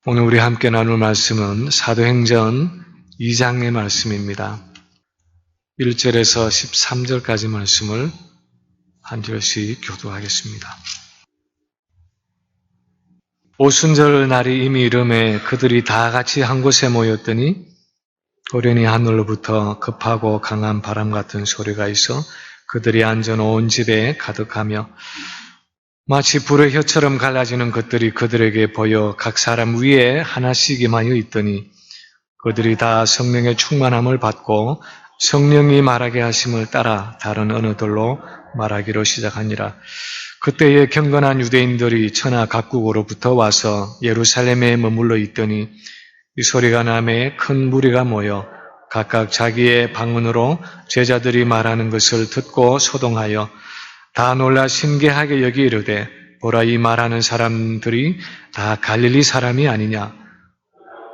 오늘 우리 함께 나눌 말씀은 사도행전 2장의 말씀입니다. 1절에서 13절까지 말씀을 한 절씩 교도하겠습니다. 오순절 날이 이미 이름에 그들이 다 같이 한 곳에 모였더니 고련히 하늘로부터 급하고 강한 바람 같은 소리가 있어 그들이 앉은 온 집에 가득하며 마치 불의 혀처럼 갈라지는 것들이 그들에게 보여 각 사람 위에 하나씩 임하여 있더니 그들이 다 성령의 충만함을 받고 성령이 말하게 하심을 따라 다른 언어들로 말하기로 시작하니라. 그때에 경건한 유대인들이 천하 각국으로부터 와서 예루살렘에 머물러 있더니 이 소리가 나매 큰 무리가 모여 각각 자기의 방언으로 제자들이 말하는 것을 듣고 소동하여 다 놀라 신기하게 여기 이르되 보라, 이 말하는 사람들이 다 갈릴리 사람이 아니냐?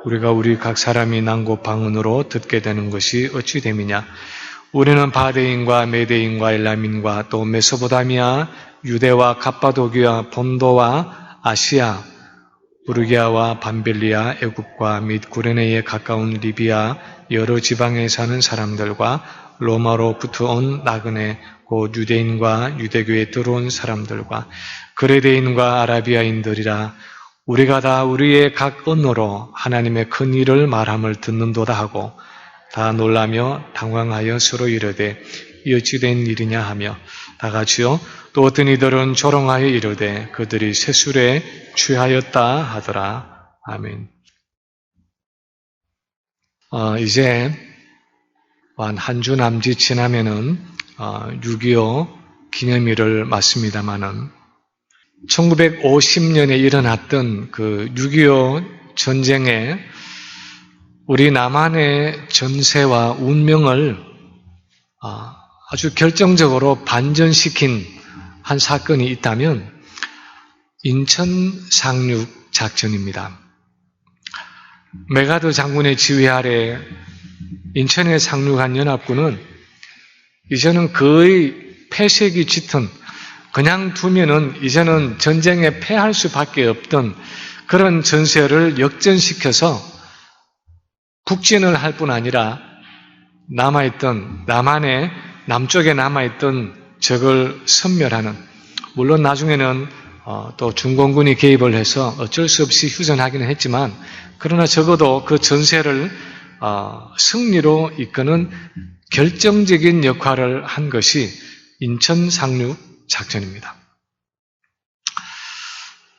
우리가 우리 각 사람이 난곳 방언으로 듣게 되는 것이 어찌 됨이냐? 우리는 바데인과 메데인과 엘람인과 또 메소포타미아, 유대와 갑바도기와 본도와 아시아, 부르기아와 밤빌리아, 애굽과 및 구레네에 가까운 리비아 여러 지방에 사는 사람들과 로마로부터 온 나그네 곧 유대인과 유대교에 들어온 사람들과 그레데인과 아라비아인들이라. 우리가 다 우리의 각 언어로 하나님의 큰 일을 말함을 듣는도다 하고 다 놀라며 당황하여 서로 이르되 이 어찌 된 일이냐 하며 다 같이요 또 어떤 이들은 조롱하여 이르되 그들이 세술에 취하였다 하더라. 아멘. 이제 한 주 남짓 지나면은 6.25 기념일을 맞습니다마는 1950년에 일어났던 그 6.25 전쟁에 우리 남한의 전세와 운명을 아주 결정적으로 반전시킨 한 사건이 있다면 인천 상륙 작전입니다. 메가더 장군의 지휘 아래 인천에 상륙한 연합군은 이제는 거의 패색이 짙은, 그냥 두면은 이제는 전쟁에 패할 수밖에 없던 그런 전세를 역전시켜서 북진을 할 뿐 아니라 남아있던, 남한의 남쪽에 남아있던 적을 섬멸하는, 물론 나중에는 또 중공군이 개입을 해서 어쩔 수 없이 휴전하기는 했지만, 그러나 적어도 그 전세를 승리로 이끄는 결정적인 역할을 한 것이 인천 상륙 작전입니다.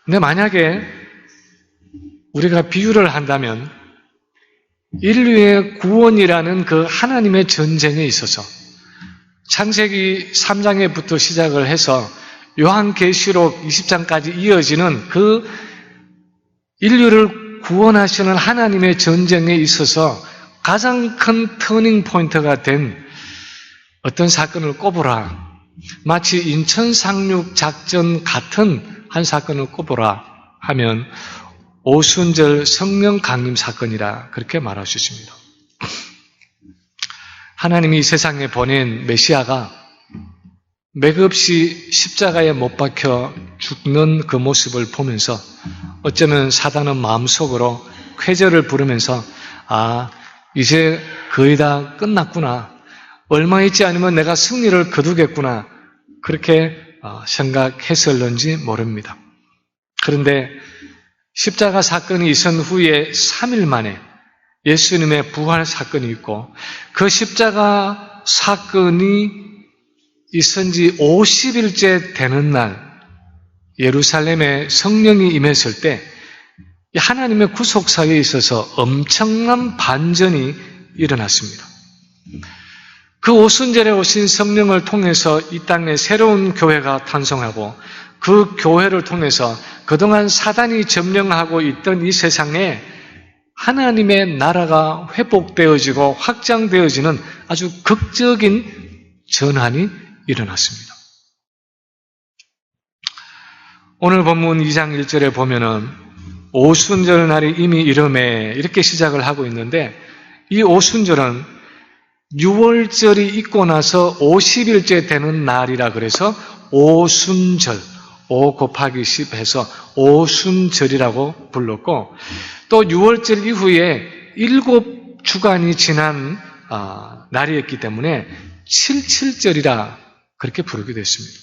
근데 만약에 우리가 비유를 한다면 인류의 구원이라는 그 하나님의 전쟁에 있어서 창세기 3장에부터 시작을 해서 요한계시록 20장까지 이어지는 그 인류를 구원하시는 하나님의 전쟁에 있어서 가장 큰 터닝 포인트가 된 어떤 사건을 꼽으라. 마치 인천 상륙 작전 같은 한 사건을 꼽으라 하면 오순절 성령 강림 사건이라 그렇게 말할 수 있습니다. 하나님이 이 세상에 보낸 메시아가 맥없이 십자가에 못 박혀 죽는 그 모습을 보면서 어쩌면 사단은 마음속으로 쾌재를 부르면서 이제 거의 다 끝났구나. 얼마 있지 않으면 내가 승리를 거두겠구나. 그렇게 생각했을는지 모릅니다. 그런데 십자가 사건이 있은 후에 3일 만에 예수님의 부활 사건이 있고 그 십자가 사건이 있은 지 50일째 되는 날 예루살렘에 성령이 임했을 때 하나님의 구속사에 있어서 엄청난 반전이 일어났습니다. 그 오순절에 오신 성령을 통해서 이 땅에 새로운 교회가 탄생하고 그 교회를 통해서 그동안 사단이 점령하고 있던 이 세상에 하나님의 나라가 회복되어지고 확장되어지는 아주 극적인 전환이 일어났습니다. 오늘 본문 2장 1절에 보면은 오순절 날이 이미 이름에 이렇게 시작을 하고 있는데 이 오순절은 6월절이 있고 나서 50일째 되는 날이라 그래서 오순절, 5 곱하기 10 해서 오순절이라고 불렀고 또 6월절 이후에 7주간이 지난 날이었기 때문에 77절이라 그렇게 부르기도 했습니다.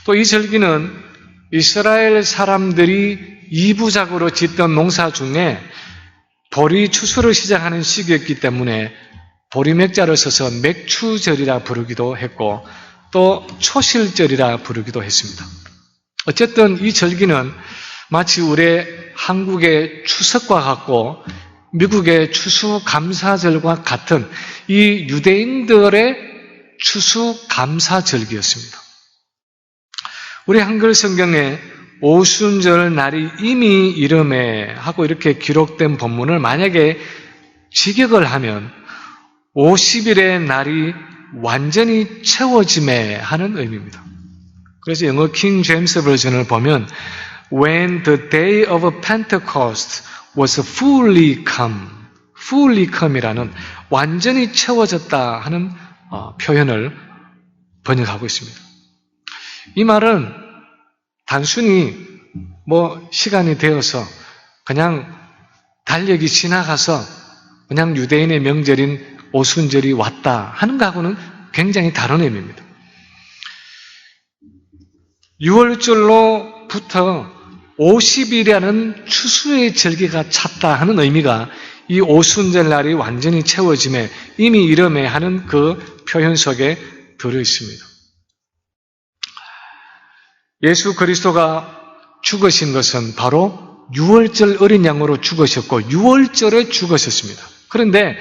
또 이 절기는 이스라엘 사람들이 이부작으로 짓던 농사 중에 보리 추수를 시작하는 시기였기 때문에 보리맥자를 써서 맥추절이라 부르기도 했고 또 초실절이라 부르기도 했습니다. 어쨌든 이 절기는 마치 우리 한국의 추석과 같고 미국의 추수감사절과 같은 이 유대인들의 추수감사절기였습니다. 우리 한글 성경에 오순절 날이 이미 이름에 하고 이렇게 기록된 본문을 만약에 직역을 하면 50일의 날이 완전히 채워짐에 하는 의미입니다. 그래서 영어 킹 제임스 버전을 보면 When the day of Pentecost was fully come이라는 완전히 채워졌다 하는 표현을 번역하고 있습니다. 이 말은 단순히 시간이 되어서 그냥 달력이 지나가서 그냥 유대인의 명절인 오순절이 왔다 하는 것하고는 굉장히 다른 의미입니다. 6월절로부터 50일이라는 추수의 절기가 찼다 하는 의미가 이 오순절 날이 완전히 채워짐에 이미 이름에 하는 그 표현 속에 들어있습니다. 예수 그리스도가 죽으신 것은 바로 6월절 어린 양으로 죽으셨고 6월절에 죽으셨습니다. 그런데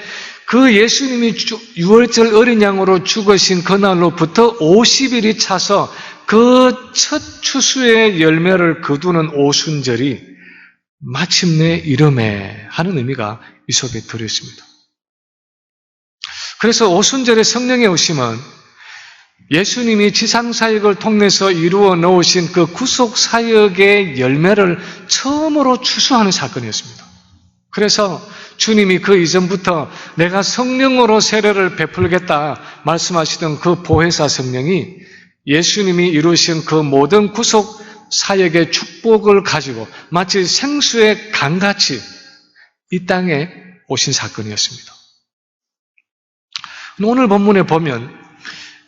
그 예수님이 6월절 어린 양으로 죽으신 그날로부터 50일이 차서 그 첫 추수의 열매를 거두는 오순절이 마침내 이름에 하는 의미가 이 속에 들어있습니다. 그래서 오순절에 성령의 오심은 예수님이 지상사역을 통해서 이루어 놓으신 그 구속사역의 열매를 처음으로 추수하는 사건이었습니다. 그래서 주님이 그 이전부터 내가 성령으로 세례를 베풀겠다 말씀하시던 그 보혜사 성령이 예수님이 이루신 그 모든 구속 사역의 축복을 가지고 마치 생수의 강같이 이 땅에 오신 사건이었습니다. 오늘 본문에 보면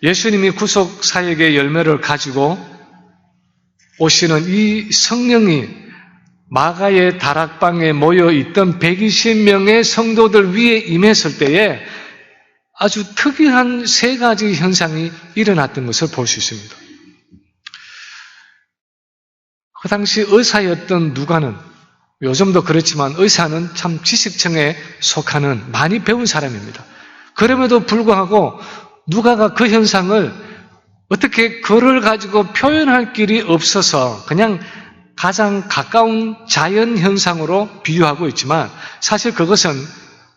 예수님이 구속 사역의 열매를 가지고 오시는 이 성령이 마가의 다락방에 모여 있던 120명의 성도들 위에 임했을 때에 아주 특이한 세 가지 현상이 일어났던 것을 볼 수 있습니다. 그 당시 의사였던 누가는, 요즘도 그렇지만 의사는 참 지식층에 속하는 많이 배운 사람입니다. 그럼에도 불구하고 누가가 그 현상을 어떻게 그를 가지고 표현할 길이 없어서 그냥 가장 가까운 자연 현상으로 비유하고 있지만 사실 그것은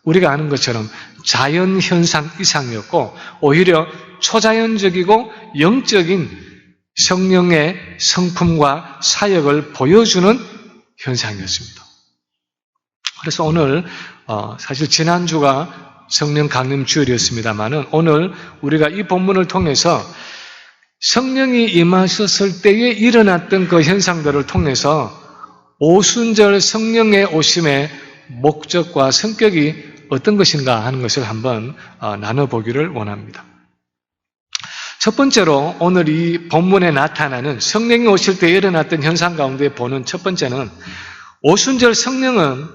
우리가 아는 것처럼 자연 현상 이상이었고 오히려 초자연적이고 영적인 성령의 성품과 사역을 보여주는 현상이었습니다. 그래서 오늘 사실 지난주가 성령 강림 주일이었습니다만은 오늘 우리가 이 본문을 통해서 성령이 임하셨을 때에 일어났던 그 현상들을 통해서 오순절 성령의 오심의 목적과 성격이 어떤 것인가 하는 것을 한번 나눠보기를 원합니다. 첫 번째로 오늘 이 본문에 나타나는 성령이 오실 때 일어났던 현상 가운데 보는 첫 번째는 오순절 성령은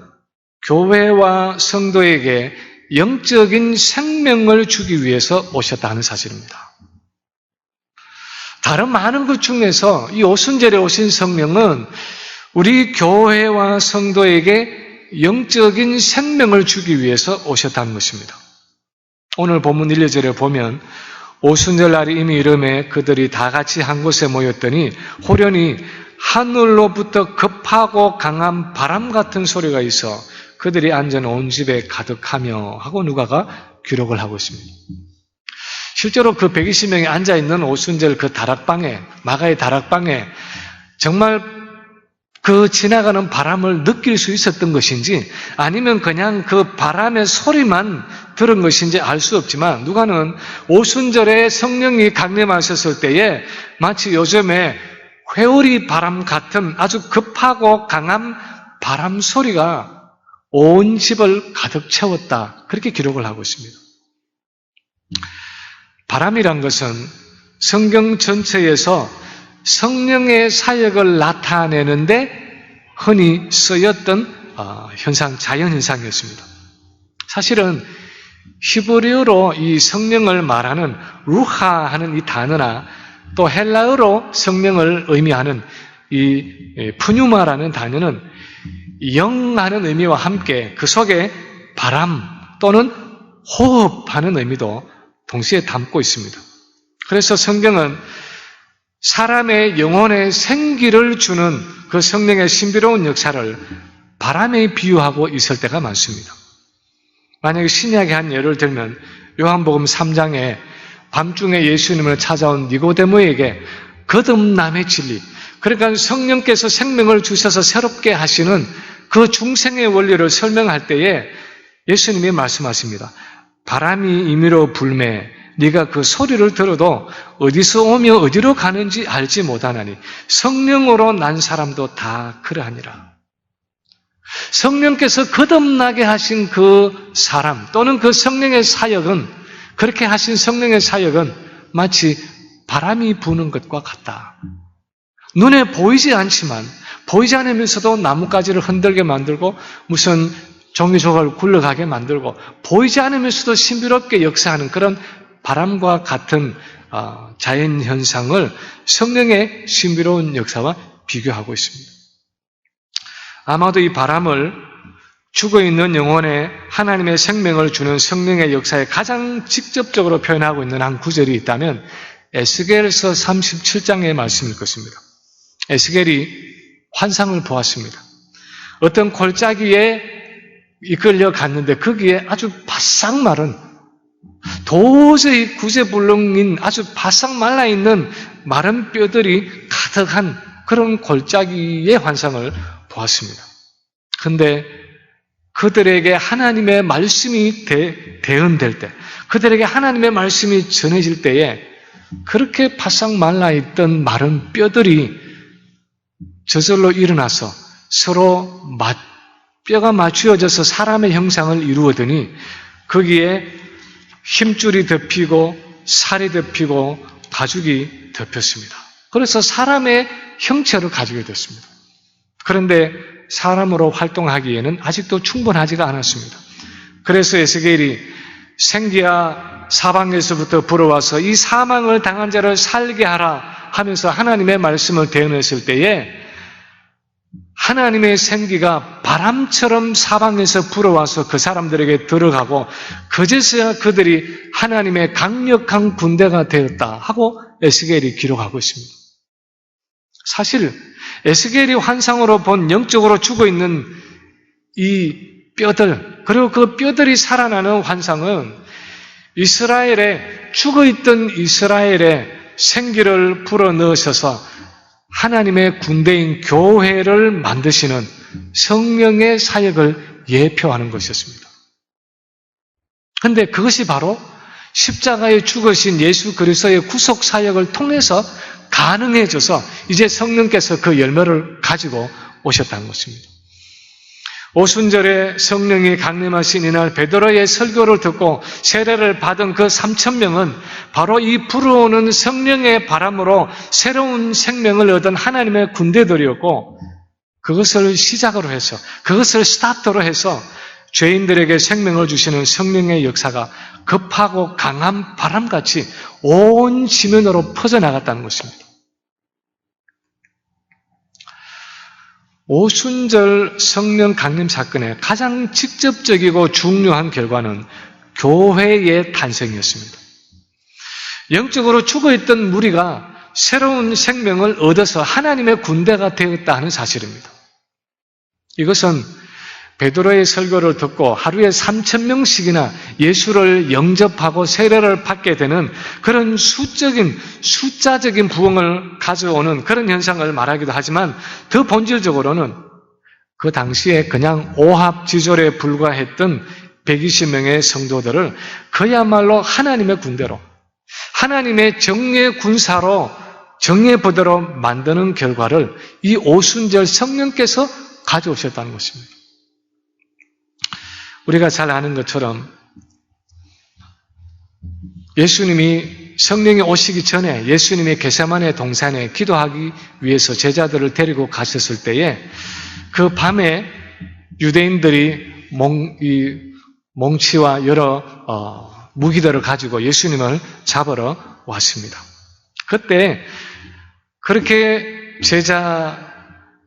교회와 성도에게 영적인 생명을 주기 위해서 오셨다 하는 사실입니다. 다른 많은 것 중에서 이 오순절에 오신 성령은 우리 교회와 성도에게 영적인 생명을 주기 위해서 오셨다는 것입니다. 오늘 본문 1, 2절에 보면 오순절 날이 이미 이름에 그들이 다 같이 한 곳에 모였더니 호련히 하늘로부터 급하고 강한 바람 같은 소리가 있어 그들이 앉은 온 집에 가득하며 하고 누가가 기록을 하고 있습니다. 실제로 그 120명이 앉아있는 오순절 그 다락방에, 마가의 다락방에 정말 그 지나가는 바람을 느낄 수 있었던 것인지 아니면 그냥 그 바람의 소리만 들은 것인지 알 수 없지만 누가는 오순절에 성령이 강림하셨을 때에 마치 요즘에 회오리 바람 같은 아주 급하고 강한 바람 소리가 온 집을 가득 채웠다. 그렇게 기록을 하고 있습니다. 바람이란 것은 성경 전체에서 성령의 사역을 나타내는데 흔히 쓰였던 자연현상이었습니다. 사실은 히브리어로 이 성령을 말하는 루하 하는 이 단어나 또 헬라어로 성령을 의미하는 이 푸뉴마라는 단어는 영하는 의미와 함께 그 속에 바람 또는 호흡하는 의미도 동시에 담고 있습니다. 그래서 성경은 사람의 영혼에 생기를 주는 그 성령의 신비로운 역사를 바람에 비유하고 있을 때가 많습니다. 만약에 신약의 한 예를 들면 요한복음 3장에 밤중에 예수님을 찾아온 니고데모에게 거듭남의 진리, 그러니까 성령께서 생명을 주셔서 새롭게 하시는 그 중생의 원리를 설명할 때에 예수님이 말씀하십니다. 바람이 임의로 불매 네가 그 소리를 들어도 어디서 오며 어디로 가는지 알지 못하나니 성령으로 난 사람도 다 그러하니라. 성령께서 거듭나게 하신 그 사람 또는 그 성령의 사역은, 그렇게 하신 성령의 사역은 마치 바람이 부는 것과 같다. 눈에 보이지 않지만, 보이지 않으면서도 나뭇가지를 흔들게 만들고 무슨 종이조각을 굴러가게 만들고 보이지 않으면서도 신비롭게 역사하는 그런 바람과 같은 자연현상을 성령의 신비로운 역사와 비교하고 있습니다. 아마도 이 바람을 죽어있는 영혼에 하나님의 생명을 주는 성령의 역사에 가장 직접적으로 표현하고 있는 한 구절이 있다면 에스겔서 37장의 말씀일 것입니다. 에스겔이 환상을 보았습니다. 어떤 골짜기에 이끌려 갔는데 거기에 아주 바싹 마른, 도저히 구제불능인 아주 바싹 말라있는 마른 뼈들이 가득한 그런 골짜기의 환상을 보았습니다. 그런데 그들에게 하나님의 말씀이 대언될 때, 그들에게 하나님의 말씀이 전해질 때에 그렇게 바싹 말라있던 마른 뼈들이 저절로 일어나서 서로 뼈가 맞추어져서 사람의 형상을 이루어더니 거기에 힘줄이 덮이고 살이 덮이고 가죽이 덮였습니다. 그래서 사람의 형체를 가지게 됐습니다. 그런데 사람으로 활동하기에는 아직도 충분하지가 않았습니다. 그래서 에스겔이 생기야 사방에서부터 불어와서 이 사망을 당한 자를 살게 하라 하면서 하나님의 말씀을 대언했을 때에 하나님의 생기가 바람처럼 사방에서 불어와서 그 사람들에게 들어가고 그제서야 그들이 하나님의 강력한 군대가 되었다 하고 에스겔이 기록하고 있습니다. 사실 에스겔이 환상으로 본 영적으로 죽어있는 이 뼈들, 그리고 그 뼈들이 살아나는 환상은 죽어있던 이스라엘의 생기를 불어넣으셔서 하나님의 군대인 교회를 만드시는 성령의 사역을 예표하는 것이었습니다. 그런데 그것이 바로 십자가에 죽으신 예수 그리스도의 구속 사역을 통해서 가능해져서 이제 성령께서 그 열매를 가지고 오셨다는 것입니다. 오순절에 성령이 강림하신 이날 베드로의 설교를 듣고 세례를 받은 그 3,000명은 바로 이 불어오는 성령의 바람으로 새로운 생명을 얻은 하나님의 군대들이었고, 그것을 시작으로 해서, 그것을 스타트로 해서 죄인들에게 생명을 주시는 성령의 역사가 급하고 강한 바람같이 온 지면으로 퍼져나갔다는 것입니다. 오순절 성령 강림 사건의 가장 직접적이고 중요한 결과는 교회의 탄생이었습니다. 영적으로 죽어있던 무리가 새로운 생명을 얻어서 하나님의 군대가 되었다 하는 사실입니다. 이것은 베드로의 설교를 듣고 하루에 3,000명씩이나 예수를 영접하고 세례를 받게 되는 그런 숫자적인 부흥을 가져오는 그런 현상을 말하기도 하지만 더 본질적으로는 그 당시에 그냥 오합지졸에 불과했던 120명의 성도들을 그야말로 하나님의 군대로, 하나님의 정예 군사로, 정예 부대로 만드는 결과를 이 오순절 성령께서 가져오셨다는 것입니다. 우리가 잘 아는 것처럼 예수님이 성령이 오시기 전에 예수님이 겟세마네 동산에 기도하기 위해서 제자들을 데리고 가셨을 때에 그 밤에 유대인들이 몽치와 여러 무기들을 가지고 예수님을 잡으러 왔습니다. 그때 그렇게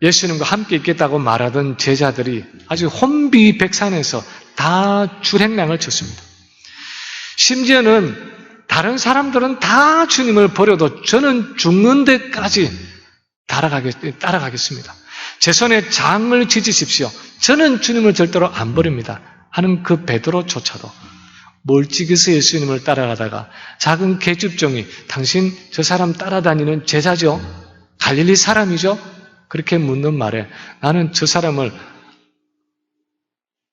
예수님과 함께 있겠다고 말하던 제자들이 아주 혼비백산해서 다 줄행랑을 쳤습니다. 심지어는 다른 사람들은 다 주님을 버려도 저는 죽는 데까지 따라가겠습니다. 제 손에 장을 지지십시오. 저는 주님을 절대로 안 버립니다. 하는 그 베드로조차도 멀찍이서 예수님을 따라가다가 작은 계집종이 당신 저 사람 따라다니는 제자죠? 갈릴리 사람이죠? 그렇게 묻는 말에 나는 저 사람을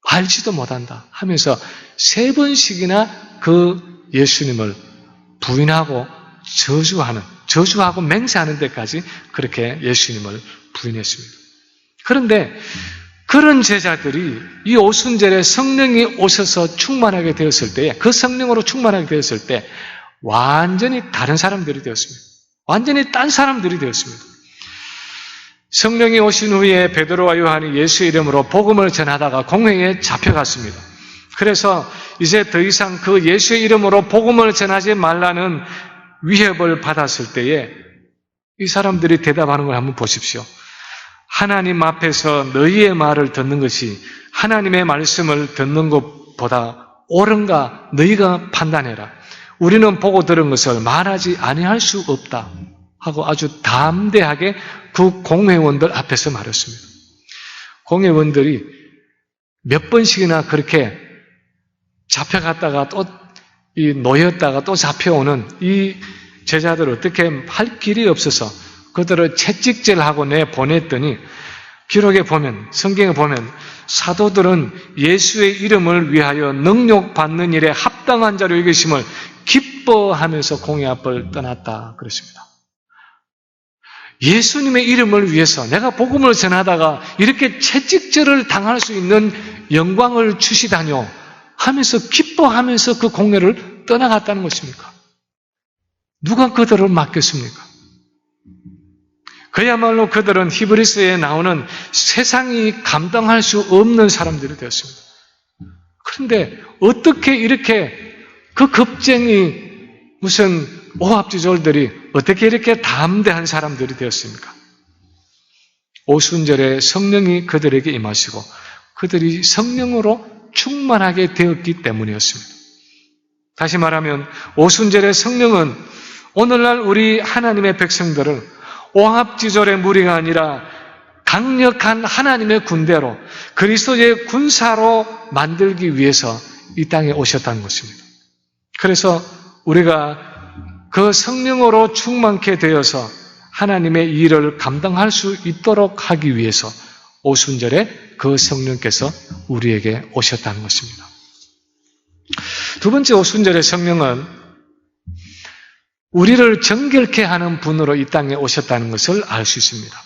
알지도 못한다 하면서 3번씩이나 그 예수님을 부인하고 저주하고 맹세하는 데까지 그렇게 예수님을 부인했습니다. 그런데 그런 제자들이 이 오순절에 성령이 오셔서 충만하게 되었을 때에 그 성령으로 충만하게 되었을 때 완전히 다른 사람들이 되었습니다. 완전히 딴 사람들이 되었습니다. 성령이 오신 후에 베드로와 요한이 예수의 이름으로 복음을 전하다가 공회에 잡혀갔습니다. 그래서 이제 더 이상 그 예수의 이름으로 복음을 전하지 말라는 위협을 받았을 때에 이 사람들이 대답하는 걸 한번 보십시오. 하나님 앞에서 너희의 말을 듣는 것이 하나님의 말씀을 듣는 것보다 옳은가 너희가 판단해라. 우리는 보고 들은 것을 말하지 아니할 수 없다 하고 아주 담대하게 그 공회원들 앞에서 말했습니다. 공회원들이 몇 번씩이나 그렇게 잡혀갔다가 또 놓였다가 또 잡혀오는 이 제자들 어떻게 할 길이 없어서 그들을 채찍질하고 내보냈더니 기록에 보면, 성경에 보면 사도들은 예수의 이름을 위하여 능욕받는 일에 합당한 자로 여기심을 기뻐하면서 공회 앞을 떠났다 그랬습니다. 예수님의 이름을 위해서 내가 복음을 전하다가 이렇게 채찍질을 당할 수 있는 영광을 주시다뇨 하면서 기뻐하면서 그 공회를 떠나갔다는 것입니까? 누가 그들을 맡겼습니까? 그야말로 그들은 히브리서에 나오는 세상이 감당할 수 없는 사람들이 되었습니다. 그런데 어떻게 이렇게 그 겁쟁이 무슨 오합지졸들이 어떻게 이렇게 담대한 사람들이 되었습니까? 오순절에 성령이 그들에게 임하시고 그들이 성령으로 충만하게 되었기 때문이었습니다. 다시 말하면 오순절의 성령은 오늘날 우리 하나님의 백성들을 오합지졸의 무리가 아니라 강력한 하나님의 군대로 그리스도의 군사로 만들기 위해서 이 땅에 오셨다는 것입니다. 그래서 우리가 그 성령으로 충만케 되어서 하나님의 일을 감당할 수 있도록 하기 위해서 오순절에 그 성령께서 우리에게 오셨다는 것입니다. 두 번째 오순절의 성령은 우리를 정결케 하는 분으로 이 땅에 오셨다는 것을 알 수 있습니다.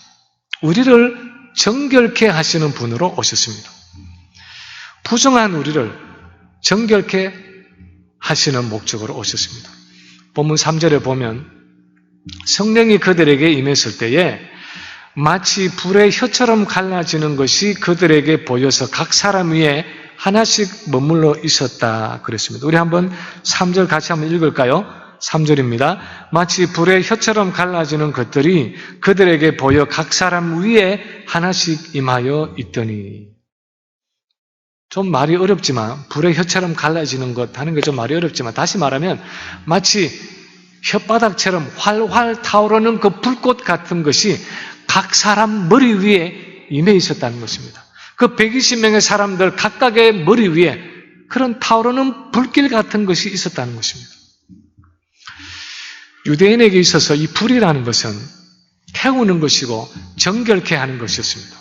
우리를 정결케 하시는 분으로 오셨습니다. 부정한 우리를 정결케 하시는 목적으로 오셨습니다. 본문 3절에 보면 성령이 그들에게 임했을 때에 마치 불의 혀처럼 갈라지는 것이 그들에게 보여서 각 사람 위에 하나씩 머물러 있었다 그랬습니다. 우리 한번 3절 같이 한번 읽을까요? 3절입니다. 마치 불의 혀처럼 갈라지는 것들이 그들에게 보여 각 사람 위에 하나씩 임하여 있더니. 좀 말이 어렵지만 불의 혀처럼 갈라지는 것 하는 게 좀 말이 어렵지만 다시 말하면 마치 혓바닥처럼 활활 타오르는 그 불꽃 같은 것이 각 사람 머리 위에 임해 있었다는 것입니다. 그 120명의 사람들 각각의 머리 위에 그런 타오르는 불길 같은 것이 있었다는 것입니다. 유대인에게 있어서 이 불이라는 것은 태우는 것이고 정결케 하는 것이었습니다.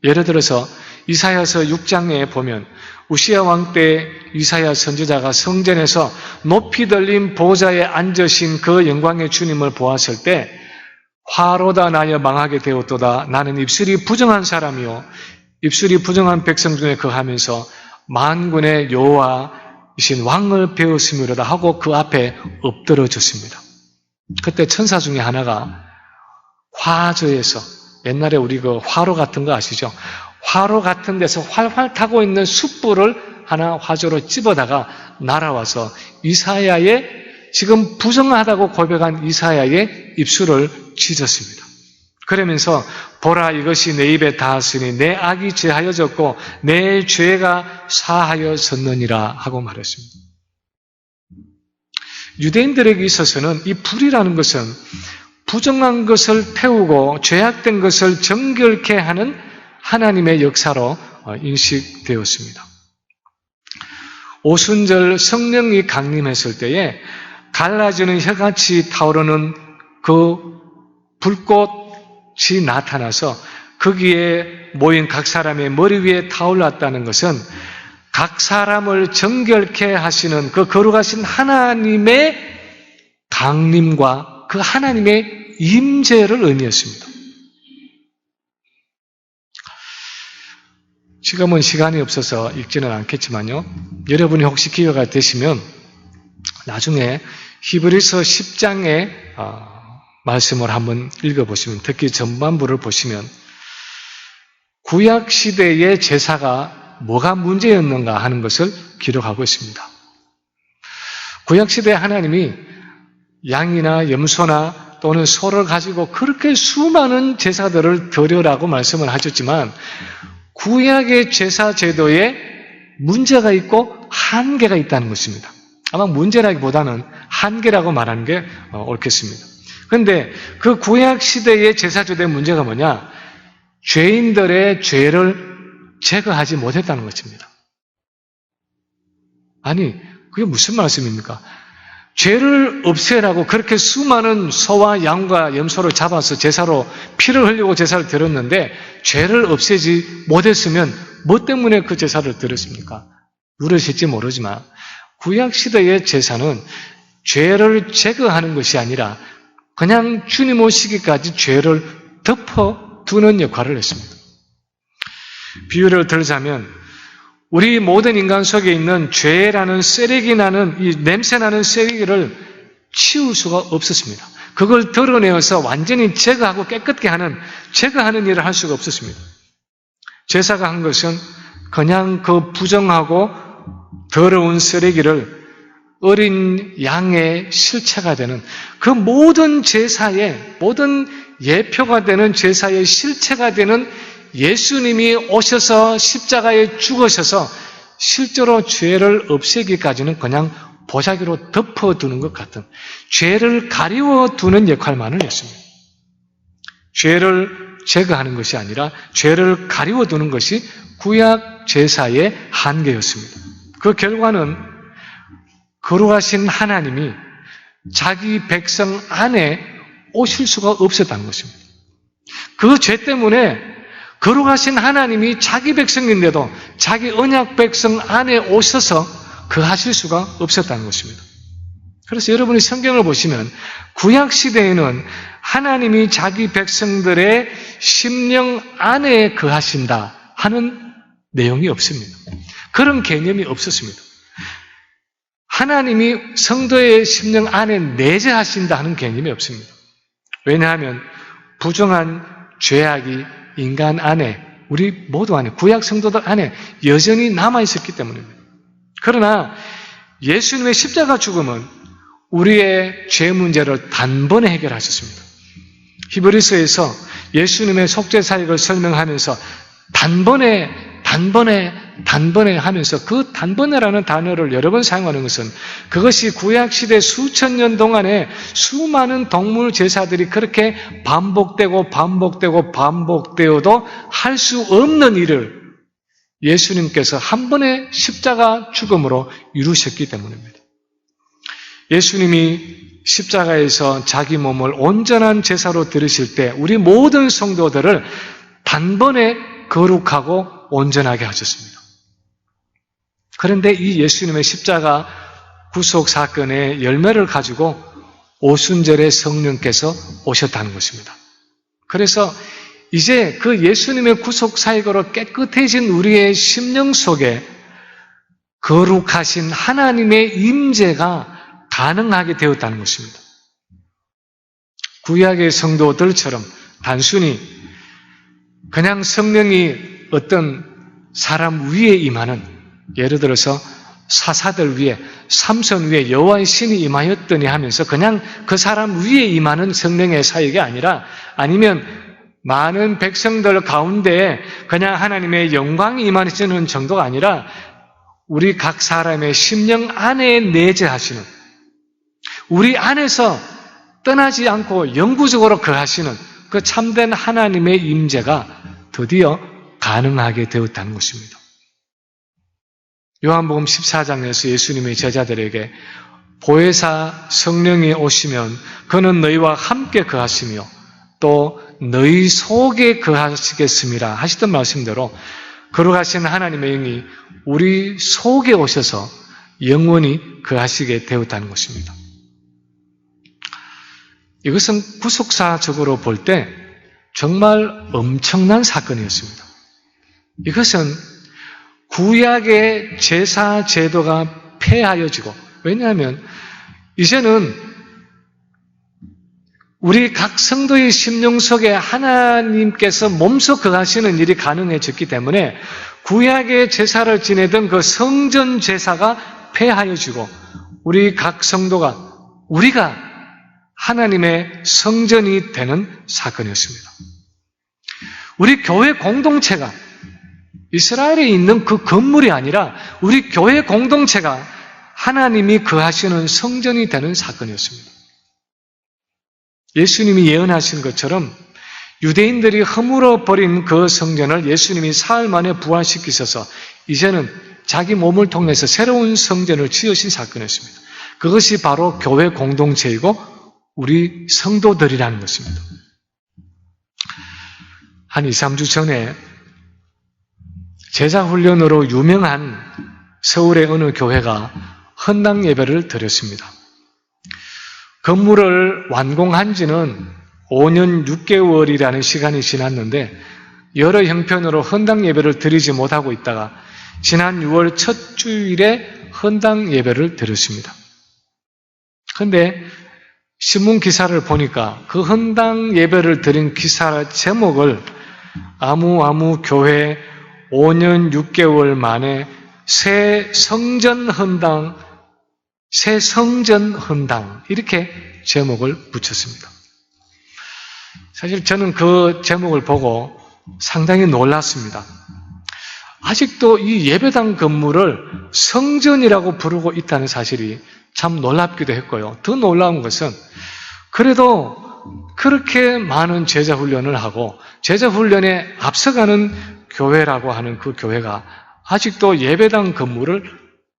예를 들어서 이사야서 6장에 보면 우시야 왕 때 이사야 선지자가 성전에서 높이 들린 보좌에 앉으신 그 영광의 주님을 보았을 때 화로다 나여 망하게 되었도다. 나는 입술이 부정한 사람이요 입술이 부정한 백성 중에 거하면서 만군의 여호와이신 왕을 배웠음이로다 하고 그 앞에 엎드러졌습니다. 그때 천사 중에 하나가 화저에서, 옛날에 우리 그 화로 같은 거 아시죠? 화로 같은 데서 활활 타고 있는 숯불을 하나 화저로 집어다가 날아와서 이사야의, 지금 부정하다고 고백한 이사야의 입술을 찢었습니다. 그러면서 보라, 이것이 내 입에 닿았으니 내 악이 제하여졌고 내 죄가 사하여졌느니라 하고 말했습니다. 유대인들에게 있어서는 이 불이라는 것은 부정한 것을 태우고 죄악된 것을 정결케 하는 하나님의 역사로 인식되었습니다. 오순절 성령이 강림했을 때에 갈라지는 혀같이 타오르는 그 불꽃이 나타나서 거기에 모인 각 사람의 머리 위에 타올랐다는 것은 각 사람을 정결케 하시는 그 거룩하신 하나님의 강림과 그 하나님의 임재를 의미했습니다. 지금은 시간이 없어서 읽지는 않겠지만요. 여러분이 혹시 기회가 되시면 나중에 히브리서 10장의 말씀을 한번 읽어보시면, 특히 전반부를 보시면 구약시대의 제사가 뭐가 문제였는가 하는 것을 기록하고 있습니다. 구약시대 하나님이 양이나 염소나 또는 소를 가지고 그렇게 수많은 제사들을 드려라고 말씀을 하셨지만 구약의 제사 제도에 문제가 있고 한계가 있다는 것입니다. 아마 문제라기보다는 한계라고 말하는 게 옳겠습니다. 그런데 그 구약시대의 제사 제도의 문제가 뭐냐? 죄인들의 죄를 제거하지 못했다는 것입니다. 아니, 그게 무슨 말씀입니까? 죄를 없애라고 그렇게 수많은 소와 양과 염소를 잡아서 제사로 피를 흘리고 제사를 드렸는데 죄를 없애지 못했으면 뭐 때문에 그 제사를 드렸습니까? 누르실지 모르지만 구약시대의 제사는 죄를 제거하는 것이 아니라 그냥 주님 오시기까지 죄를 덮어두는 역할을 했습니다. 비유를 들자면 우리 모든 인간 속에 있는 죄라는 쓰레기 나는, 이 냄새 나는 쓰레기를 치울 수가 없었습니다. 그걸 드러내어서 완전히 제거하고 깨끗게 하는, 제거하는 일을 할 수가 없었습니다. 제사가 한 것은 그냥 그 부정하고 더러운 쓰레기를 어린 양의 실체가 되는, 그 모든 제사의, 모든 예표가 되는 제사의 실체가 되는 예수님이 오셔서 십자가에 죽으셔서 실제로 죄를 없애기까지는 그냥 보자기로 덮어두는 것 같은, 죄를 가리워두는 역할만을 했습니다. 죄를 제거하는 것이 아니라 죄를 가리워두는 것이 구약 제사의 한계였습니다. 그 결과는 거룩하신 하나님이 자기 백성 안에 오실 수가 없었다는 것입니다. 그 죄 때문에 거룩하신 하나님이 자기 백성인데도 자기 언약 백성 안에 오셔서 거하실 수가 없었다는 것입니다. 그래서 여러분이 성경을 보시면 구약 시대에는 하나님이 자기 백성들의 심령 안에 거하신다 하는 내용이 없습니다. 그런 개념이 없었습니다. 하나님이 성도의 심령 안에 내재하신다 하는 개념이 없습니다. 왜냐하면 부정한 죄악이 인간 안에, 우리 모두 안에, 구약 성도들 안에 여전히 남아있었기 때문입니다. 그러나 예수님의 십자가 죽음은 우리의 죄 문제를 단번에 해결하셨습니다. 히브리서에서 예수님의 속죄사역을 설명하면서 단번에 하면서 그 단번에라는 단어를 여러 번 사용하는 것은 그것이 구약시대 수천 년 동안에 수많은 동물 제사들이 그렇게 반복되어도 할 수 없는 일을 예수님께서 한 번의 십자가 죽음으로 이루셨기 때문입니다. 예수님이 십자가에서 자기 몸을 온전한 제사로 드리실 때 우리 모든 성도들을 단번에 거룩하고 온전하게 하셨습니다. 그런데 이 예수님의 십자가 구속 사건의 열매를 가지고 오순절에 성령께서 오셨다는 것입니다. 그래서 이제 그 예수님의 구속 사역으로 깨끗해진 우리의 심령 속에 거룩하신 하나님의 임재가 가능하게 되었다는 것입니다. 구약의 성도들처럼 단순히 그냥 성령이 어떤 사람 위에 임하는, 예를 들어서 사사들 위에, 삼손 위에 여호와의 신이 임하였더니 하면서 그냥 그 사람 위에 임하는 성령의 사역이 아니라, 아니면 많은 백성들 가운데 그냥 하나님의 영광이 임하시는 정도가 아니라 우리 각 사람의 심령 안에 내재하시는, 우리 안에서 떠나지 않고 영구적으로 거하시는 그 참된 하나님의 임재가 드디어 가능하게 되었다는 것입니다. 요한복음 14장에서 예수님의 제자들에게 보혜사 성령이 오시면 그는 너희와 함께 거하시며 또 너희 속에 거하시겠습니다 하시던 말씀대로 거룩하신 하나님의 영이 우리 속에 오셔서 영원히 거하시게 되었다는 것입니다. 이것은 구속사적으로 볼 때 정말 엄청난 사건이었습니다. 이것은 구약의 제사 제도가 폐하여지고, 왜냐하면 이제는 우리 각 성도의 심령 속에 하나님께서 몸소 거하시는 일이 가능해졌기 때문에 구약의 제사를 지내던 그 성전 제사가 폐하여지고 우리 각 성도가, 우리가 하나님의 성전이 되는 사건이었습니다. 우리 교회 공동체가 이스라엘에 있는 그 건물이 아니라 우리 교회 공동체가 하나님이 거하시는 성전이 되는 사건이었습니다. 예수님이 예언하신 것처럼 유대인들이 허물어 버린 그 성전을 예수님이 사흘 만에 부활시키셔서 이제는 자기 몸을 통해서 새로운 성전을 지으신 사건이었습니다. 그것이 바로 교회 공동체이고 우리 성도들이라는 것입니다. 한 2, 3주 전에 제자훈련으로 유명한 서울의 어느 교회가 헌당 예배를 드렸습니다. 건물을 완공한 지는 5년 6개월이라는 시간이 지났는데 여러 형편으로 헌당 예배를 드리지 못하고 있다가 지난 6월 첫 주일에 헌당 예배를 드렸습니다. 그런데 신문 기사를 보니까 그 헌당 예배를 드린 기사 제목을 아무 교회 5년 6개월 만에 새 성전 헌당 이렇게 제목을 붙였습니다. 사실 저는 그 제목을 보고 상당히 놀랐습니다. 아직도 이 예배당 건물을 성전이라고 부르고 있다는 사실이 참 놀랍기도 했고요. 더 놀라운 것은 그래도 그렇게 많은 제자훈련을 하고 제자훈련에 앞서가는 교회라고 하는 그 교회가 아직도 예배당 건물을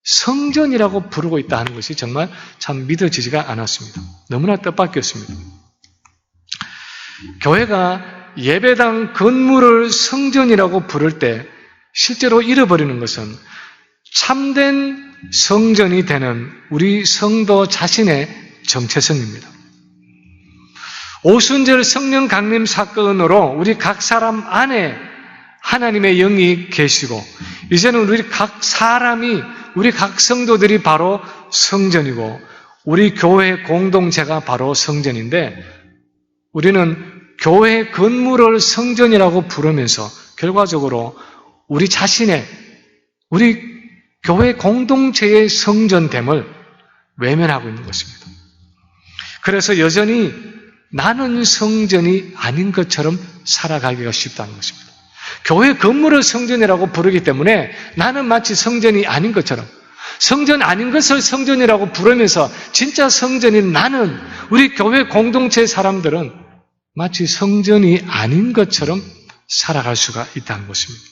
성전이라고 부르고 있다 하는 것이 정말 참 믿어지지가 않았습니다. 너무나 뜻밖이었습니다. 교회가 예배당 건물을 성전이라고 부를 때 실제로 잃어버리는 것은 참된 성전이 되는 우리 성도 자신의 정체성입니다. 오순절 성령 강림 사건으로 우리 각 사람 안에 하나님의 영이 계시고 이제는 우리 각 사람이, 우리 각 성도들이 바로 성전이고 우리 교회 공동체가 바로 성전인데 우리는 교회 건물을 성전이라고 부르면서 결과적으로 우리 자신의, 우리 교회 공동체의 성전됨을 외면하고 있는 것입니다. 그래서 여전히 나는 성전이 아닌 것처럼 살아가기가 쉽다는 것입니다. 교회 건물을 성전이라고 부르기 때문에 나는 마치 성전이 아닌 것처럼, 성전 아닌 것을 성전이라고 부르면서 진짜 성전인 나는, 우리 교회 공동체의 사람들은 마치 성전이 아닌 것처럼 살아갈 수가 있다는 것입니다.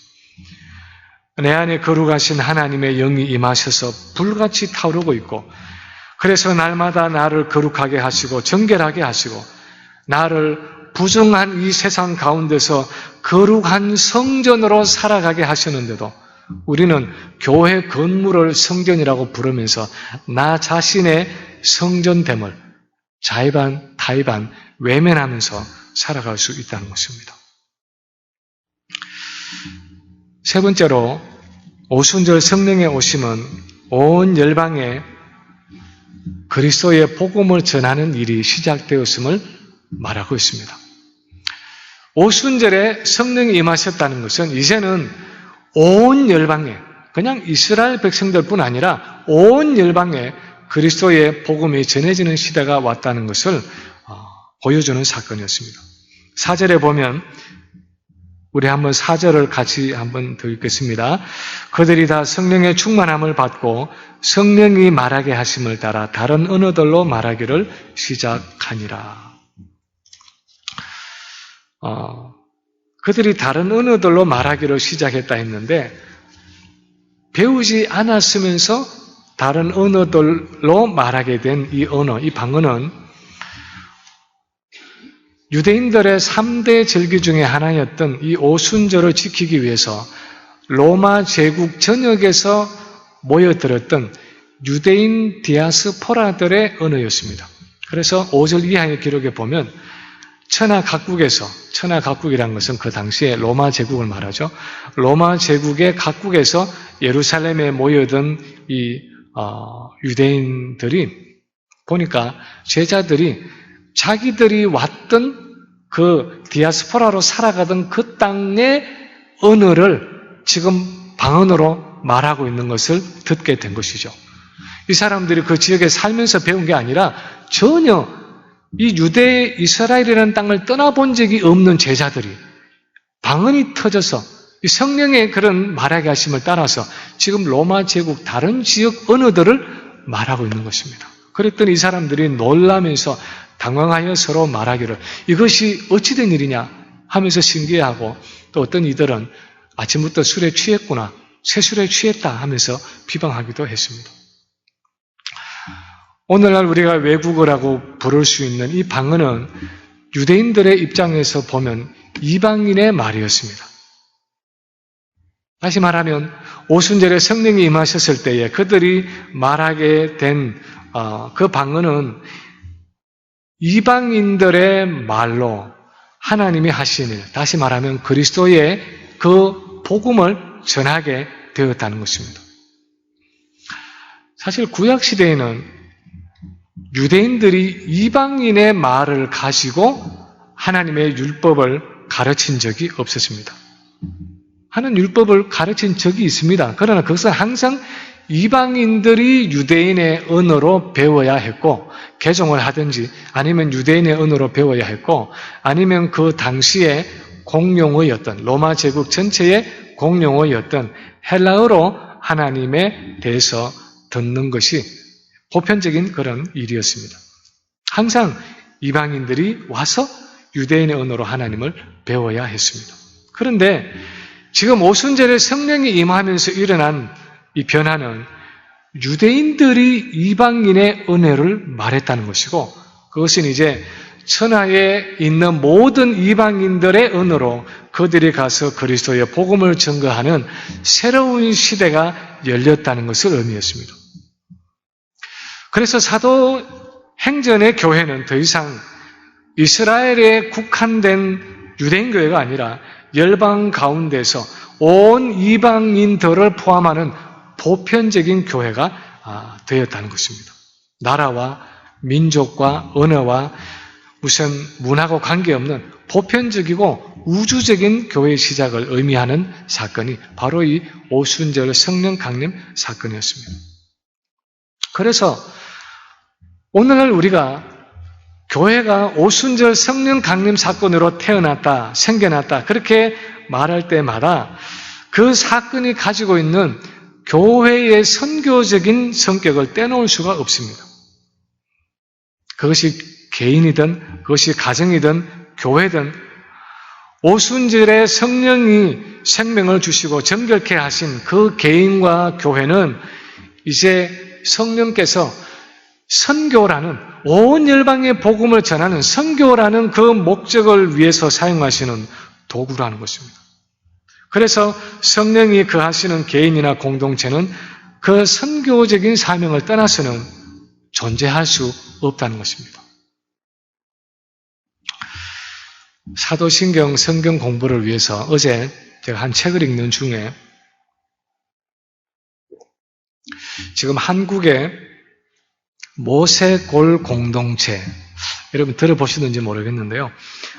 내 안에 거룩하신 하나님의 영이 임하셔서 불같이 타오르고 있고 그래서 날마다 나를 거룩하게 하시고 정결하게 하시고 나를 부정한 이 세상 가운데서 거룩한 성전으로 살아가게 하시는데도 우리는 교회 건물을 성전이라고 부르면서 나 자신의 성전됨을 자의반 타의반 외면하면서 살아갈 수 있다는 것입니다. 세 번째로 오순절 성령의 오심은 온 열방에 그리스도의 복음을 전하는 일이 시작되었음을 말하고 있습니다. 오순절에 성령이 임하셨다는 것은 이제는 온 열방에, 그냥 이스라엘 백성들뿐 아니라 온 열방에 그리스도의 복음이 전해지는 시대가 왔다는 것을 보여주는 사건이었습니다. 4절에 보면 우리 한번 4절을 같이 한번 더 읽겠습니다. 그들이 다 성령의 충만함을 받고 성령이 말하게 하심을 따라 다른 언어들로 말하기를 시작하니라. 그들이 다른 언어들로 말하기를 시작했다 했는데 배우지 않았으면서 다른 언어들로 말하게 된 이 언어, 이 방언은 유대인들의 3대 절기 중에 하나였던 이 오순절을 지키기 위해서 로마 제국 전역에서 모여들었던 유대인 디아스포라들의 언어였습니다. 그래서 5절 이하의 기록에 보면 천하 각국이라는 것은 그 당시에 로마 제국을 말하죠. 로마 제국의 각국에서 예루살렘에 모여든 이 유대인들이 보니까 제자들이 자기들이 왔던 그 디아스포라로 살아가던 그 땅의 언어를 지금 방언으로 말하고 있는 것을 듣게 된 것이죠. 이 사람들이 그 지역에 살면서 배운 게 아니라 전혀 이 유대 이스라엘이라는 땅을 떠나본 적이 없는 제자들이 방언이 터져서 이 성령의 그런 말하게 하심을 따라서 지금 로마 제국 다른 지역 언어들을 말하고 있는 것입니다. 그랬더니 이 사람들이 놀라면서 당황하여 서로 말하기를 이것이 어찌된 일이냐 하면서 신기해하고 또 어떤 이들은 아침부터 술에 취했구나, 새술에 취했다 하면서 비방하기도 했습니다. 오늘날 우리가 외국어라고 부를 수 있는 이 방언은 유대인들의 입장에서 보면 이방인의 말이었습니다. 다시 말하면 오순절에 성령이 임하셨을 때에 그들이 말하게 된 그 방언은 이방인들의 말로 하나님이 하신 일, 다시 말하면 그리스도의 그 복음을 전하게 되었다는 것입니다. 사실 구약시대에는 유대인들이 이방인의 말을 가지고 하나님의 율법을 가르친 적이 없었습니다. 하는 율법을 가르친 적이 있습니다. 그러나 그것은 항상 이방인들이 유대인의 언어로 배워야 했고 개종을 하든지 아니면 유대인의 언어로 배워야 했고 아니면 그 당시에 공용어였던 로마 제국 전체의 공용어였던 헬라어로 하나님에 대해서 듣는 것이 보편적인 그런 일이었습니다. 항상 이방인들이 와서 유대인의 언어로 하나님을 배워야 했습니다. 그런데 지금 오순절에 성령이 임하면서 일어난 이 변화는 유대인들이 이방인의 은혜를 말했다는 것이고 그것은 이제 천하에 있는 모든 이방인들의 언어로 그들이 가서 그리스도의 복음을 증거하는 새로운 시대가 열렸다는 것을 의미했습니다. 그래서 사도행전의 교회는 더 이상 이스라엘에 국한된 유대인 교회가 아니라 열방 가운데서 온 이방인들을 포함하는 보편적인 교회가 되었다는 것입니다. 나라와 민족과 언어와 무슨 문화와 관계없는 보편적이고 우주적인 교회의 시작을 의미하는 사건이 바로 이 오순절 성령 강림 사건이었습니다. 그래서 오늘날 우리가 교회가 오순절 성령 강림 사건으로 태어났다, 생겨났다 그렇게 말할 때마다 그 사건이 가지고 있는 교회의 선교적인 성격을 떼놓을 수가 없습니다. 그것이 개인이든 그것이 가정이든 교회든 오순절에 성령이 생명을 주시고 정결케 하신 그 개인과 교회는 이제 성령께서 선교라는 온 열방의 복음을 전하는 선교라는 그 목적을 위해서 사용하시는 도구라는 것입니다. 그래서 성령이 거하시는 개인이나 공동체는 그 선교적인 사명을 떠나서는 존재할 수 없다는 것입니다. 사도신경 성경 공부를 위해서 어제 제가 한 책을 읽는 중에 지금 한국의 모세골 공동체, 여러분 들어보시는지 모르겠는데요.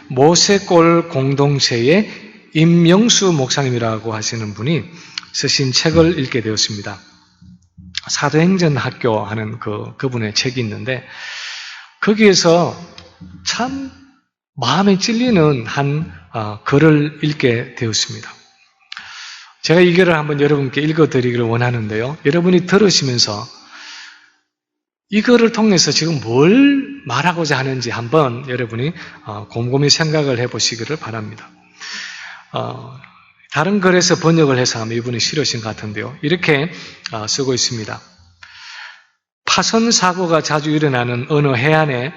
모세골 공동체의 임명수 목사님이라고 하시는 분이 쓰신 책을 읽게 되었습니다. 사도행전 학교 하는 그분의 책이 있는데 거기에서 참 마음에 찔리는 한 글을 읽게 되었습니다. 제가 이 글을 한번 여러분께 읽어드리기를 원하는데요. 여러분이 들으시면서 이 글을 통해서 지금 뭘 말하고자 하는지 한번 여러분이 곰곰이 생각을 해보시기를 바랍니다. 다른 글에서 번역을 해서 하면 이분이 싫으신 것 같은데요. 이렇게 쓰고 있습니다. 파손 사고가 자주 일어나는 어느 해안에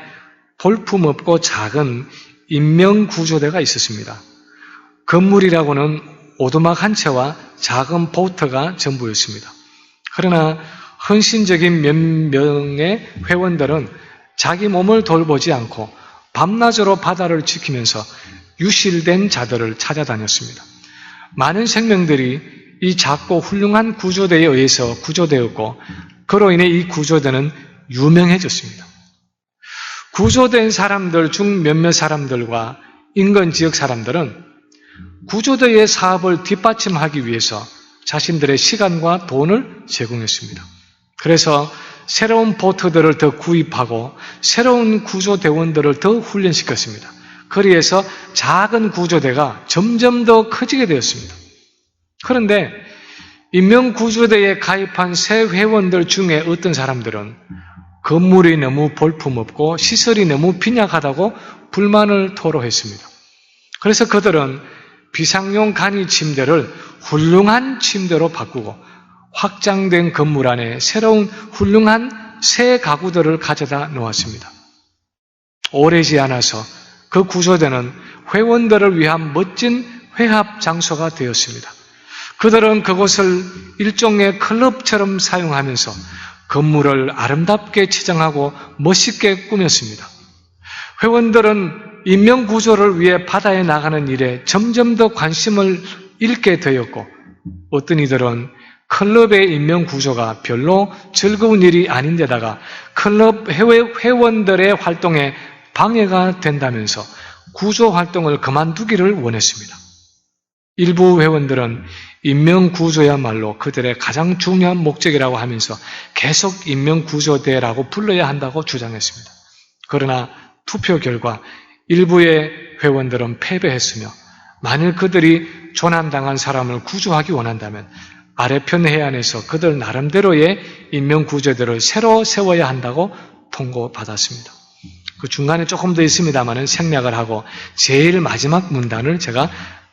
볼품없고 작은 인명구조대가 있었습니다. 건물이라고는 오두막 한 채와 작은 보트가 전부였습니다. 그러나 헌신적인 몇 명의 회원들은 자기 몸을 돌보지 않고 밤낮으로 바다를 지키면서 유실된 자들을 찾아다녔습니다. 많은 생명들이 이 작고 훌륭한 구조대에 의해서 구조되었고 그로 인해 이 구조대는 유명해졌습니다. 구조된 사람들 중 몇몇 사람들과 인근 지역 사람들은 구조대의 사업을 뒷받침하기 위해서 자신들의 시간과 돈을 제공했습니다. 그래서 새로운 보트들을 더 구입하고 새로운 구조대원들을 더 훈련시켰습니다. 그리해서 작은 구조대가 점점 더 커지게 되었습니다. 그런데 인명구조대에 가입한 새 회원들 중에 어떤 사람들은 건물이 너무 볼품없고 시설이 너무 빈약하다고 불만을 토로했습니다. 그래서 그들은 비상용 간이 침대를 훌륭한 침대로 바꾸고 확장된 건물 안에 새로운 훌륭한 새 가구들을 가져다 놓았습니다. 오래지 않아서 그 구조대는 회원들을 위한 멋진 회합 장소가 되었습니다. 그들은 그곳을 일종의 클럽처럼 사용하면서 건물을 아름답게 치장하고 멋있게 꾸몄습니다. 회원들은 인명구조를 위해 바다에 나가는 일에 점점 더 관심을 잃게 되었고 어떤 이들은 클럽의 인명구조가 별로 즐거운 일이 아닌데다가 클럽 회원들의 활동에 방해가 된다면서 구조활동을 그만두기를 원했습니다. 일부 회원들은 인명구조야말로 그들의 가장 중요한 목적이라고 하면서 계속 인명구조대라고 불러야 한다고 주장했습니다. 그러나 투표 결과 일부의 회원들은 패배했으며 만일 그들이 조난당한 사람을 구조하기 원한다면 아래편 해안에서 그들 나름대로의 인명구조대를 새로 세워야 한다고 통고받았습니다. 그 중간에 조금 더 있습니다만 생략을 하고 제일 마지막 문단을 제가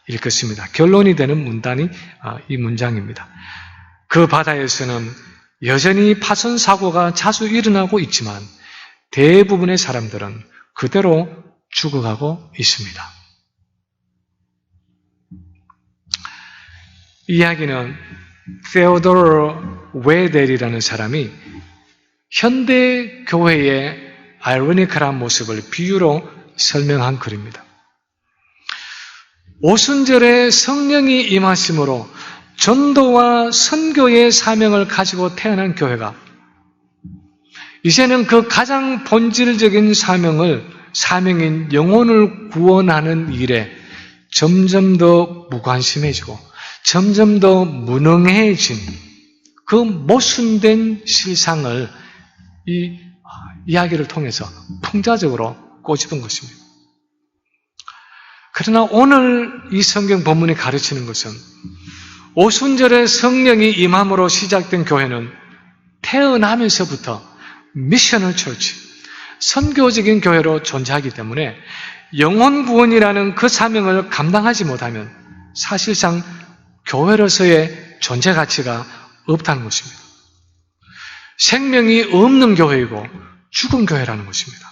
읽겠습니다. 결론이 되는 문단이 이 문장입니다. 그 바다에서는 여전히 파손 사고가 자주 일어나고 있지만 대부분의 사람들은 그대로 죽어가고 있습니다. 이 이야기는 테오도르 웨델이라는 사람이 현대 교회의 아이러니컬한 모습을 비유로 설명한 글입니다. 오순절에 성령이 임하심으로 전도와 선교의 사명을 가지고 태어난 교회가 이제는 그 가장 본질적인 사명인 영혼을 구원하는 일에 점점 더 무관심해지고 점점 더 무능해진 그 모순된 실상을 이 이야기를 통해서 풍자적으로 꼬집은 것입니다. 그러나 오늘 이 성경 본문이 가르치는 것은 오순절에 성령이 임함으로 시작된 교회는 태어나면서부터 미셔널 처치, 선교적인 교회로 존재하기 때문에 영혼 구원이라는 그 사명을 감당하지 못하면 사실상 교회로서의 존재 가치가 없다는 것입니다. 생명이 없는 교회이고 죽은 교회라는 것입니다.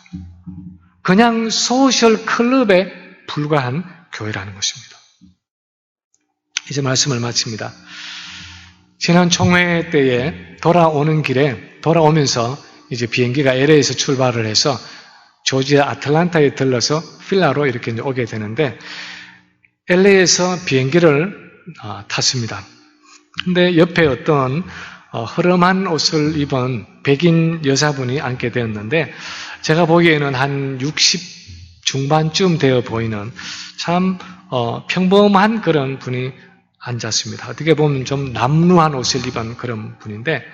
그냥 소셜 클럽에 불과한 교회라는 것입니다. 이제 말씀을 마칩니다. 지난 총회 때에 돌아오면서 이제 비행기가 LA에서 출발을 해서 조지아 아틀란타에 들러서 필라로 이렇게 오게 되는데 LA에서 비행기를 탔습니다. 근데 옆에 어떤 허름한 옷을 입은 백인 여자분이 앉게 되었는데 제가 보기에는 한 60 중반쯤 되어 보이는 참 평범한 그런 분이 앉았습니다. 어떻게 보면 좀 남루한 옷을 입은 그런 분인데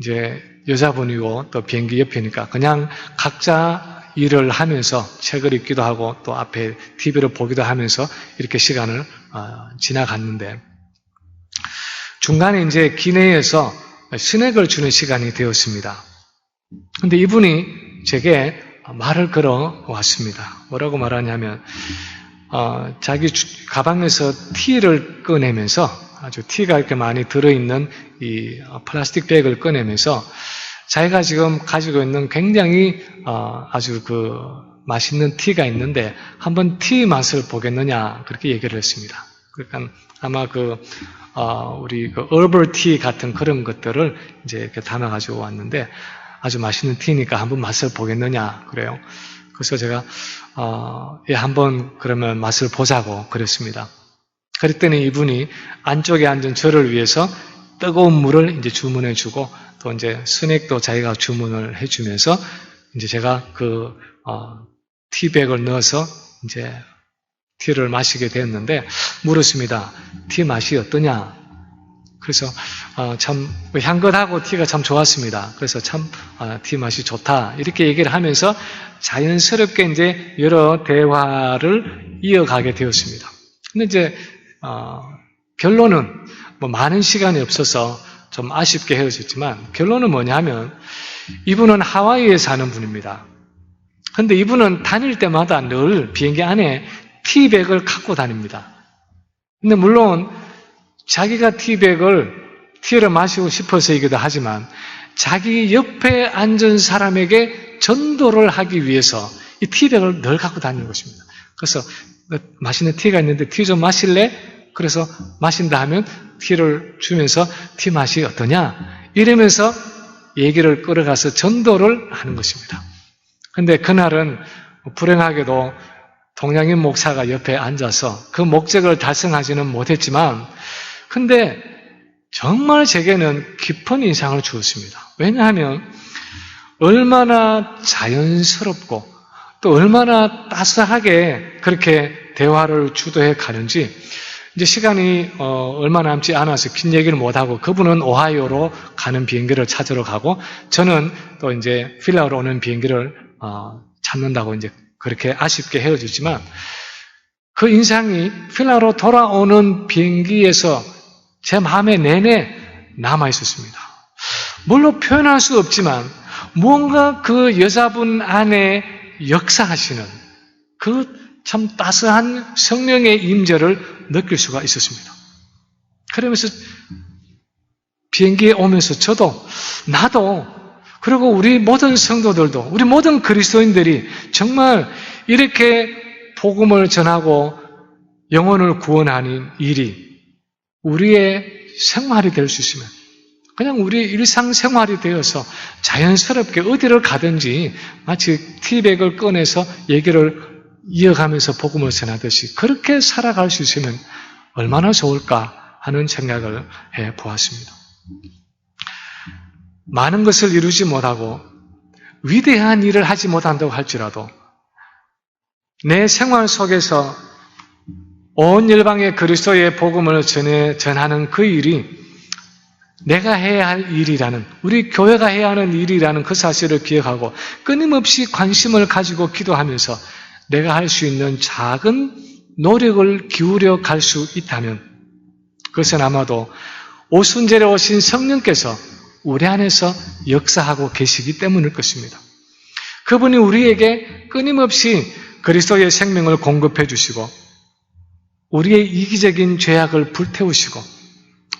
이제 여자분이고 또 비행기 옆이니까 그냥 각자 일을 하면서 책을 읽기도 하고 또 앞에 TV를 보기도 하면서 이렇게 시간을 지나갔는데 중간에 이제 기내에서 스낵을 주는 시간이 되었습니다. 근데 이분이 제게 말을 걸어 왔습니다. 뭐라고 말하냐면 자기 가방에서 티를 꺼내면서 아주 티가 이렇게 많이 들어있는 이 플라스틱 백을 꺼내면서 자기가 지금 가지고 있는 굉장히 아주 그 맛있는 티가 있는데 한번 티 맛을 보겠느냐 그렇게 얘기를 했습니다. 그러니까 아마 우리 얼벌 티 같은 그런 것들을 이제 이렇게 담아가지고 왔는데 아주 맛있는 티니까 한번 맛을 보겠느냐 그래요. 그래서 제가 한번 그러면 맛을 보자고 그랬습니다. 그랬더니 이분이 안쪽에 앉은 저를 위해서 뜨거운 물을 이제 주문해 주고 또 이제 스낵도 자기가 주문을 해 주면서 이제 제가 티백을 넣어서 이제 티를 마시게 됐는데 물었습니다. 티 맛이 어떠냐? 그래서 참 향긋하고 티가 참 좋았습니다. 그래서 참 티 맛이 좋다 이렇게 얘기를 하면서 자연스럽게 이제 여러 대화를 이어가게 되었습니다. 근데 이제 결론은 많은 시간이 없어서 좀 아쉽게 헤어졌지만 결론은 뭐냐면 이분은 하와이에 사는 분입니다. 근데 이분은 다닐 때마다 늘 비행기 안에 티백을 갖고 다닙니다. 근데 물론 자기가 티를 마시고 싶어서이기도 하지만 자기 옆에 앉은 사람에게 전도를 하기 위해서 이 티백을 늘 갖고 다니는 것입니다. 그래서 맛있는 티가 있는데 티 좀 마실래? 그래서 마신다 하면 티를 주면서 티 맛이 어떠냐? 이러면서 얘기를 끌어가서 전도를 하는 것입니다. 근데 그날은 불행하게도 동양인 목사가 옆에 앉아서 그 목적을 달성하지는 못했지만 근데 정말 제게는 깊은 인상을 주었습니다. 왜냐하면 얼마나 자연스럽고 또 얼마나 따스하게 그렇게 대화를 주도해 가는지 이제 시간이 얼마 남지 않아서 긴 얘기를 못하고 그분은 오하이오로 가는 비행기를 찾으러 가고 저는 또 이제 필라로 오는 비행기를 찾는다고 이제 그렇게 아쉽게 헤어졌지만 그 인상이 필라로 돌아오는 비행기에서 제 마음에 내내 남아 있었습니다. 물론 표현할 수 없지만 무언가 그 여자분 안에 역사하시는 그 참 따스한 성령의 임재를 느낄 수가 있었습니다. 그러면서 비행기에 오면서 나도 그리고 우리 모든 성도들도 우리 모든 그리스도인들이 정말 이렇게 복음을 전하고 영혼을 구원하는 일이 우리의 생활이 될 수 있으면 그냥 우리 일상생활이 되어서 자연스럽게 어디를 가든지 마치 티백을 꺼내서 얘기를 이어가면서 복음을 전하듯이 그렇게 살아갈 수 있으면 얼마나 좋을까 하는 생각을 해보았습니다. 많은 것을 이루지 못하고 위대한 일을 하지 못한다고 할지라도 내 생활 속에서 온 열방의 그리스도의 복음을 전하는 그 일이 내가 해야 할 일이라는 우리 교회가 해야 하는 일이라는 그 사실을 기억하고 끊임없이 관심을 가지고 기도하면서 내가 할 수 있는 작은 노력을 기울여 갈 수 있다면 그것은 아마도 오순절에 오신 성령께서 우리 안에서 역사하고 계시기 때문일 것입니다. 그분이 우리에게 끊임없이 그리스도의 생명을 공급해 주시고 우리의 이기적인 죄악을 불태우시고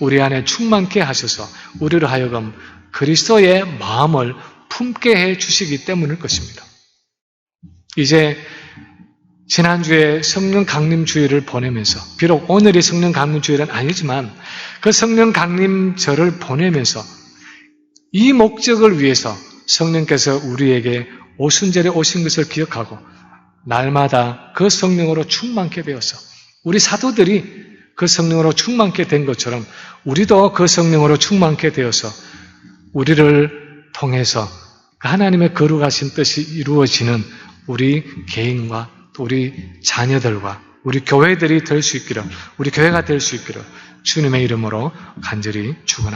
우리 안에 충만케 하셔서 우리로 하여금 그리스도의 마음을 품게 해 주시기 때문일 것입니다. 이제 지난주에 성령 강림 주일을 보내면서 비록 오늘이 성령 강림 주일은 아니지만 그 성령 강림절을 보내면서 이 목적을 위해서 성령께서 우리에게 오순절에 오신 것을 기억하고 날마다 그 성령으로 충만케 되어서 우리 사도들이 그 성령으로 충만케 된 것처럼 우리도 그 성령으로 충만케 되어서 우리를 통해서 하나님의 거룩하신 뜻이 이루어지는 우리 개인과 또 우리 자녀들과 우리 교회들이 될 수 있기를, 우리 교회가 될 수 있기를 주님의 이름으로 간절히 축원합니다.